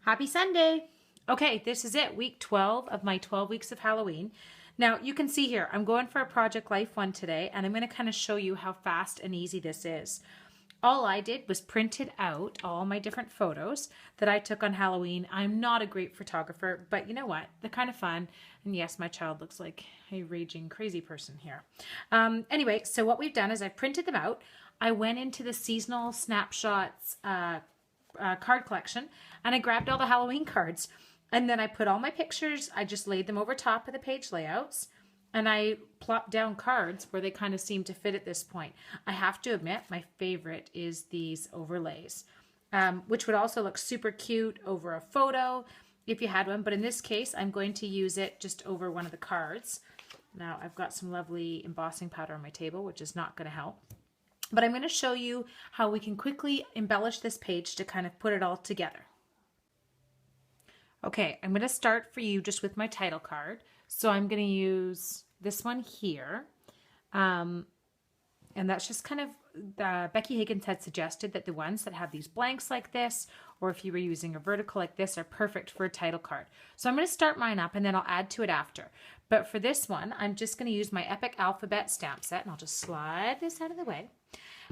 Happy Sunday. Okay, this is it, week 12 of my 12 weeks of Halloween. Now you can see here, I'm going for a Project Life one today, and I'm going to kind of show you how fast and easy this is. All I did was printed out all my different photos that I took on Halloween. I'm not a great photographer, but you know what? They're kind of fun. And yes, my child looks like a raging crazy person here. Anyway, so what we've done is I printed them out. I went into the seasonal snapshots card collection, and I grabbed all the Halloween cards, and then I put all my pictures, I just laid them over top of the page layouts, and I plopped down cards where they kind of seem to fit at this point. I have to admit, my favorite is these overlays, which would also look super cute over a photo if you had one, but in this case, I'm going to use it just over one of the cards. Now, I've got some lovely embossing powder on my table, which is not going to help. But I'm going to show you how we can quickly embellish this page to kind of put it all together. Okay, I'm going to start for you just with my title card. So I'm going to use this one here. And that's just kind of, Becky Higgins had suggested that the ones that have these blanks like this, or if you were using a vertical like this, are perfect for a title card. So I'm going to start mine up and then I'll add to it after. But for this one, I'm just going to use my Epic Alphabet stamp set, and I'll just slide this out of the way.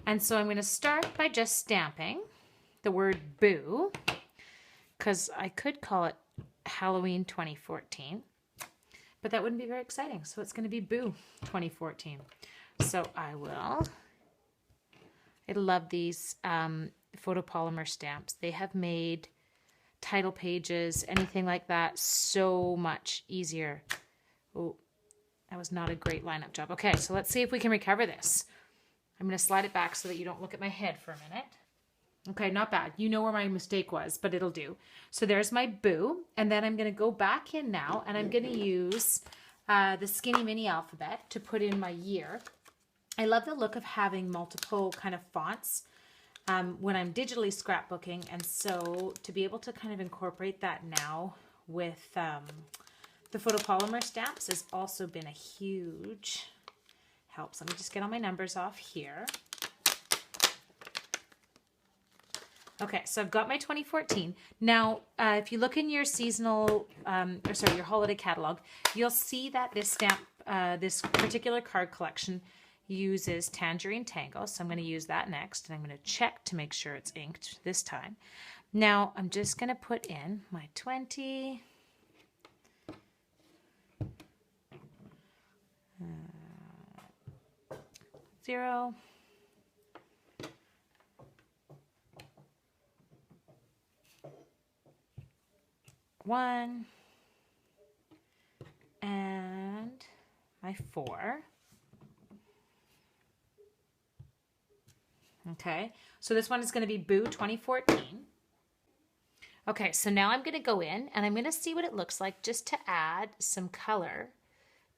And so I'm going to start by just stamping the word boo, because I could call it Halloween 2014, but that wouldn't be very exciting. So it's going to be Boo 2014. So I love these photopolymer stamps. They have made title pages, anything like that, so much easier. Oh, that was not a great lineup job. Okay, so let's see if we can recover this. I'm going to slide it back so that you don't look at my head for a minute. Okay, not bad. You know where my mistake was, but it'll do. So there's my boo. And then I'm going to go back in now, and I'm going to use the Skinny Mini alphabet to put in my year. I love the look of having multiple kind of fonts when I'm digitally scrapbooking. And so to be able to kind of incorporate that now with the photopolymer stamps has also been a huge help. So let me just get all my numbers off here. Okay, so I've got my 2014. Now, if you look in your seasonal, your holiday catalog, you'll see that this stamp, this particular card collection uses Tangerine Tango. So I'm going to use that next, and I'm going to check to make sure it's inked this time. Now, I'm just going to put in my 20. Zero. One. And my 4. Okay, so this one is going to be Boo 2014. Okay, so now I'm going to go in and I'm going to see what it looks like just to add some color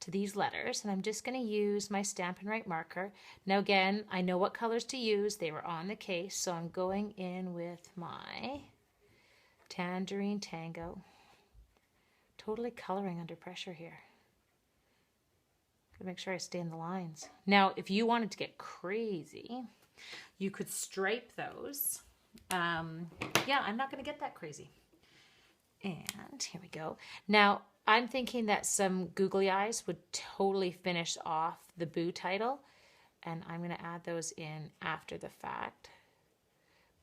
to these letters, and I'm just going to use my Stampin' Write marker. Now again, I know what colors to use. They were on the case, so I'm going in with my Tangerine Tango. Totally coloring under pressure here. Gotta make sure I stay in the lines. Now, if you wanted to get crazy, you could stripe those. Yeah, I'm not going to get that crazy. And here we go. Now, I'm thinking that some googly eyes would totally finish off the Boo title, and I'm going to add those in after the fact.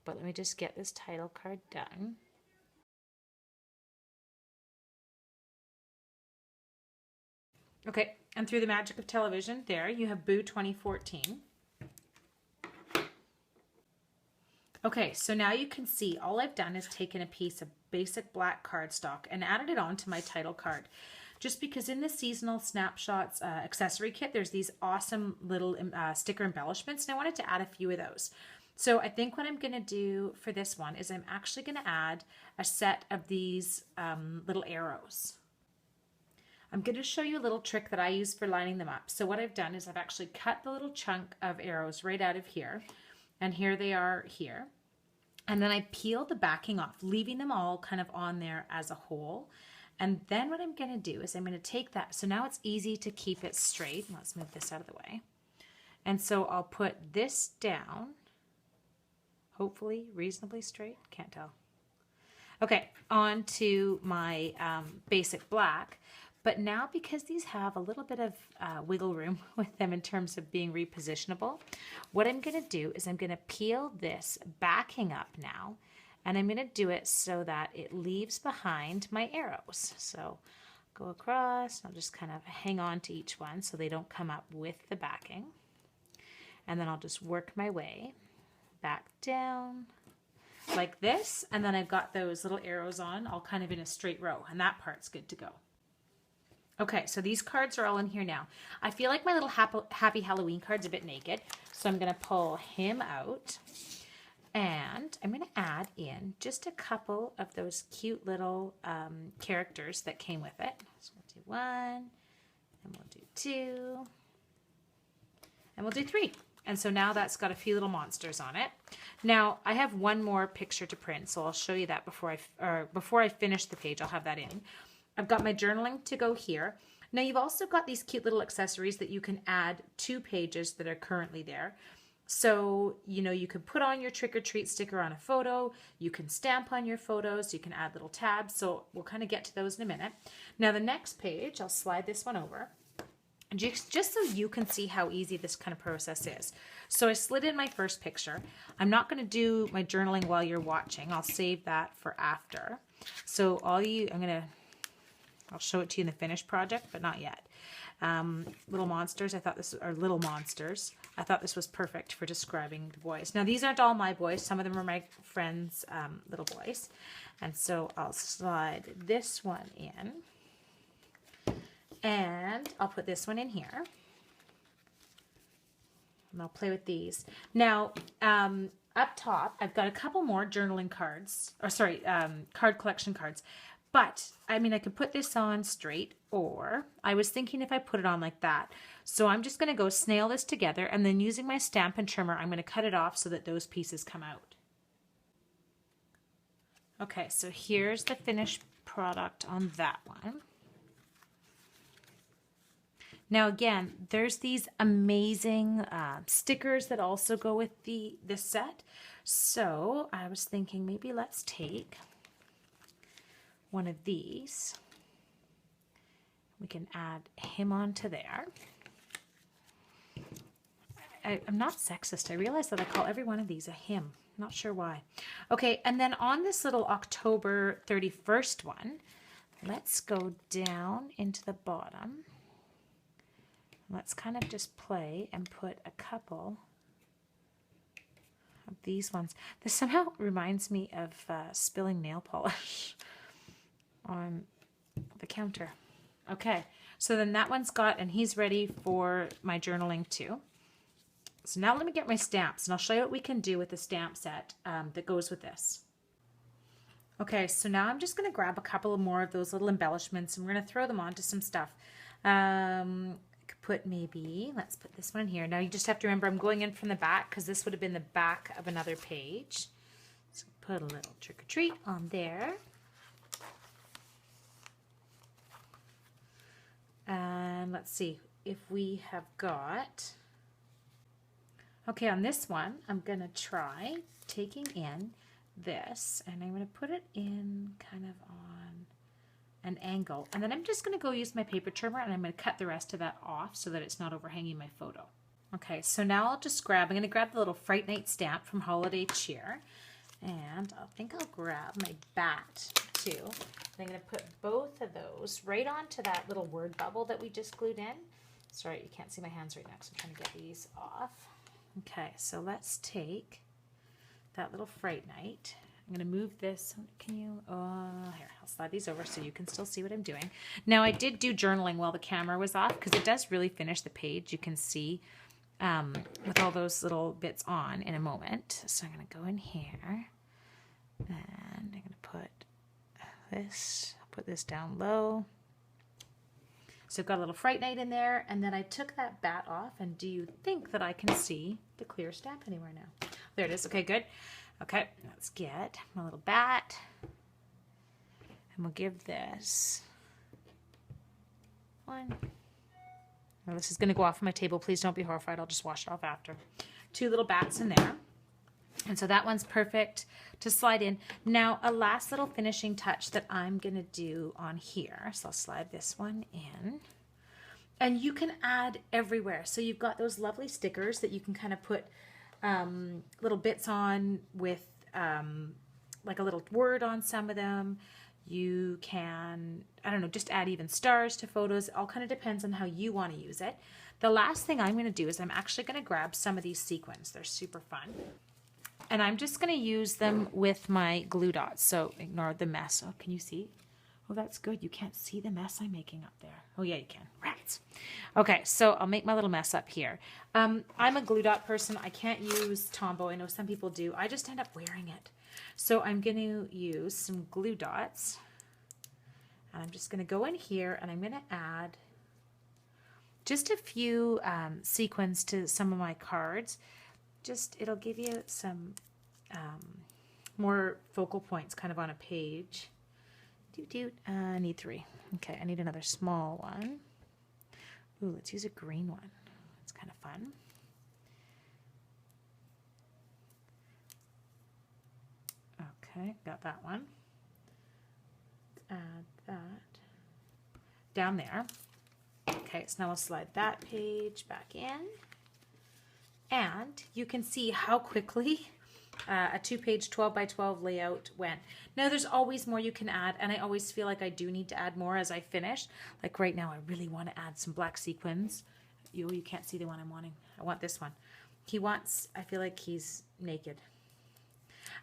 But let me just get this title card done. Okay, and through the magic of television, there you have Boo 2014. Okay, so now you can see all I've done is taken a piece of basic black cardstock and added it onto my title card. Just because in the seasonal snapshots accessory kit, there's these awesome little sticker embellishments, and I wanted to add a few of those. So I think what I'm going to do for this one is I'm actually going to add a set of these little arrows. I'm going to show you a little trick that I use for lining them up. So what I've done is I've actually cut the little chunk of arrows right out of here. And here they are here. And then I peel the backing off, leaving them all kind of on there as a whole. And then what I'm going to do is I'm going to take that. So now it's easy to keep it straight. Let's move this out of the way. And so I'll put this down, hopefully reasonably straight. Can't tell. Okay, on to my basic black. But now, because these have a little bit of wiggle room with them in terms of being repositionable, what I'm going to do is I'm going to peel this backing up now, and I'm going to do it so that it leaves behind my arrows. So go across, I'll just kind of hang on to each one so they don't come up with the backing. And then I'll just work my way back down like this, and then I've got those little arrows on all kind of in a straight row, and that part's good to go. Okay, so these cards are all in here now. I feel like my little Happy Halloween card's a bit naked, so I'm going to pull him out, and I'm going to add in just a couple of those cute little characters that came with it. So we'll do 1, and we'll do 2, and we'll do 3. And so now that's got a few little monsters on it. Now I have one more picture to print, so I'll show you that before I finish the page. I'll have that in. I've got my journaling to go here. Now you've also got these cute little accessories that you can add to pages that are currently there. So, you know, you can put on your trick or treat sticker on a photo, you can stamp on your photos, you can add little tabs. So we'll kind of get to those in a minute. Now the next page, I'll slide this one over. Just so you can see how easy this kind of process is. So I slid in my first picture. I'm not going to do my journaling while you're watching. I'll save that for after. So I'll show it to you in the finished project, but not yet. Little monsters. I thought this was perfect for describing the boys. Now these aren't all my boys. Some of them are my friends' little boys. And so I'll slide this one in. And I'll put this one in here. And I'll play with these. Now, up top, I've got a couple more journaling cards. Card collection cards. But, I mean, I could put this on straight, or I was thinking if I put it on like that. So I'm just going to go snail this together, and then using my Stampin' Trimmer, I'm going to cut it off so that those pieces come out. Okay, so here's the finished product on that one. Now again, there's these amazing stickers that also go with this set. So I was thinking maybe let's take one of these. We can add him onto there. I'm not sexist. I realize that I call every one of these a him. Not sure why. Okay, and then on this little October 31st one, let's go down into the bottom. Let's kind of just play and put a couple of these ones. This somehow reminds me of spilling nail polish on the counter. Okay, so then that one's got, and he's ready for my journaling too. So now let me get my stamps, and I'll show you what we can do with the stamp set that goes with this. Okay, so now I'm just going to grab a couple of more of those little embellishments, and we're going to throw them onto some stuff. Let's put this one in here. Now you just have to remember I'm going in from the back because this would have been the back of another page. So put a little trick or treat on there. And let's see if we have got, okay, on this one, I'm going to try taking in this, and I'm going to put it in kind of on an angle, and then I'm just going to go use my paper trimmer, and I'm going to cut the rest of that off so that it's not overhanging my photo. Okay, so now I'm going to grab the little Fright Night stamp from Holiday Cheer, and I think I'll grab my bat too. I'm going to put both of those right onto that little word bubble that we just glued in. Sorry, you can't see my hands right now because I'm trying to get these off. Okay, so let's take that little Fright Night. I'm going to move this. Can you? Here, I'll slide these over so you can still see what I'm doing. Now, I did do journaling while the camera was off because it does really finish the page. You can see with all those little bits on in a moment. So I'm going to go in here, and I'm going to put this. I'll put this down low. So I've got a little Fright Night in there, and then I took that bat off, and do you think that I can see the clear stamp anywhere now? There it is. Okay, good. Okay, let's get my little bat, and we'll give this one. Now this is going to go off my table. Please don't be horrified. I'll just wash it off after. 2 little bats in there. And so that one's perfect to slide in. Now, a last little finishing touch that I'm going to do on here. So I'll slide this one in. And you can add everywhere. So you've got those lovely stickers that you can kind of put little bits on with like a little word on some of them. You can, I don't know, just add even stars to photos. It all kind of depends on how you want to use it. The last thing I'm going to do is I'm actually going to grab some of these sequins. They're super fun. And I'm just going to use them with my glue dots. So ignore the mess. Oh, can you see? Oh, that's good. You can't see the mess I'm making up there. Oh, yeah, you can. Rats. Okay, so I'll make my little mess up here. I'm a glue dot person. I can't use Tombow. I know some people do. I just end up wearing it. So I'm going to use some glue dots. And I'm just going to go in here and I'm going to add just a few sequins to some of my cards. It'll give you some more focal points kind of on a page. I need 3. Okay, I need another small one. Ooh, let's use a green one. It's kind of fun. Okay, got that one. Let's add that down there. Okay, so now we'll slide that page back in. And you can see how quickly a 2-page 12 by 12 layout went. Now there's always more you can add, and I always feel like I do need to add more as I finish. Like right now I really want to add some black sequins. You can't see the one I'm wanting. I want this one. I feel like he's naked.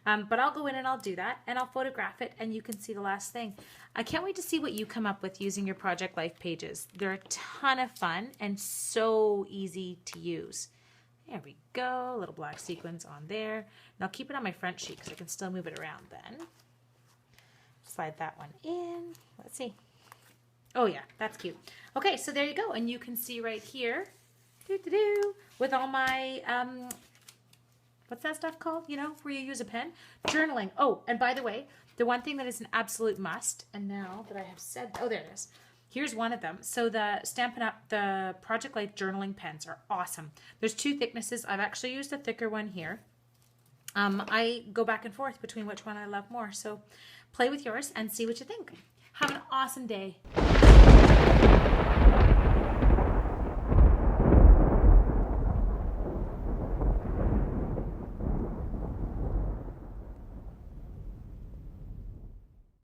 But I'll go in and I'll do that, and I'll photograph it, and you can see the last thing. I can't wait to see what you come up with using your Project Life pages. They're a ton of fun and so easy to use. There we go, little black sequins on there. And I'll keep it on my front sheet because I can still move it around then. Slide that one in. Let's see. Oh yeah, that's cute. Okay, so there you go. And you can see right here, with all my, what's that stuff called? You know, where you use a pen? Journaling. Oh, and by the way, the one thing that is an absolute must, and now that I have said, oh, there it is. Here's one of them. So the Stampin' Up! The Project Life journaling pens are awesome. There's 2 thicknesses. I've actually used a thicker one here. I go back and forth between which one I love more. So play with yours and see what you think. Have an awesome day.